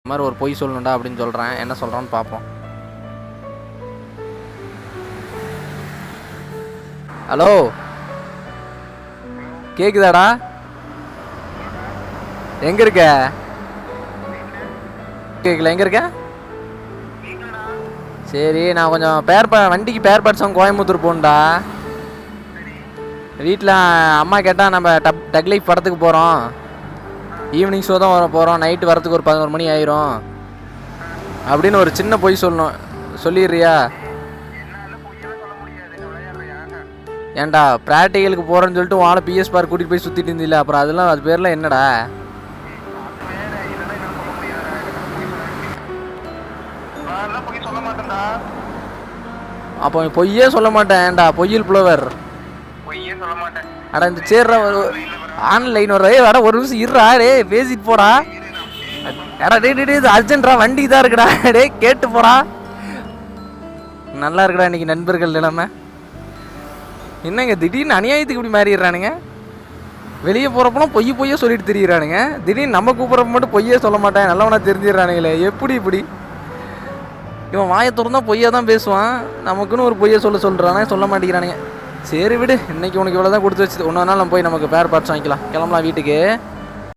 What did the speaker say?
இந்த மாதிரி ஒரு பொய் சொல்லணும்டா அப்படின்னு சொல்கிறேன். என்ன சொல்கிறான்னு பார்ப்போம். ஹலோ, கேக்குதாடா? எங்கே இருக்க? கேட்கல, எங்கே இருக்க? சரி, நான் கொஞ்சம் வண்டிக்கு பேர் பார்ட்ஸ் கோயம்புத்தூர் போகணுண்டா. வீட்டில் அம்மா கேட்டால் நம்ம டக் லைஃப் படத்துக்கு போகிறோம். ஈவினிங் ஷோ தான் வர போகிறோம். நைட்டு வரத்துக்கு ஒரு 11 மணி ஆயிரும் அப்படின்னு ஒரு சின்ன பொய் சொல்லணும். சொல்லிடுறியா? ஏன்டா ப்ராக்டிக்கலுக்கு போகிறேன்னு சொல்லிட்டு வாழை பிஎஸ் பார்க் கூட்டிகிட்டு போய் சுற்றிட்டு இருந்தில்ல, அப்புறம் அதெல்லாம் அது பேரில் என்னடா? அப்போ பொய்யே சொல்ல மாட்டேன். ஏன்டா பொய்யில் புலவர்? அடா இந்த சேர்ற ஆன்லைன் வர வட ஒரு நிமிஷம் இருடா. டே பேசிட்டு போடா. அடா டே அர்ஜென்ட்ரா, வண்டி தான் இருக்குடா. டே கேட்டு போடா. நல்லா இருக்குடா இன்னைக்கு நண்பர்கள் நிலைமை. என்னங்க திடீர்னு அநியாயத்துக்கு இப்படி மாறிடுறானுங்க. வெளியே போகிறப்பெல்லாம் பொய்யே சொல்லிட்டு திரியிறானுங்க. திடீர்னு நம்ம கூப்பிட்றப்ப மட்டும் பொய்யே சொல்ல மாட்டேன் நல்லவனா தெரிஞ்சிடறானுங்களே. எப்படி இப்படி? இவன் வாயை திறந்தா பொய்யா தான் பேசுவான். நமக்குன்னு ஒரு பொய்யை சொல்கிறானே, சொல்ல மாட்டேங்கிறானுங்க. சரி விடு, இன்னைக்கு உனக்கு இவ்வளோ தான் கொடுத்து வச்சு. இன்னொரு நாள் நம்ம போய் நமக்கு பேர் பார்ட்ஸ் வாங்கிக்கலாம். கிளம்பலாம் வீட்டுக்கு.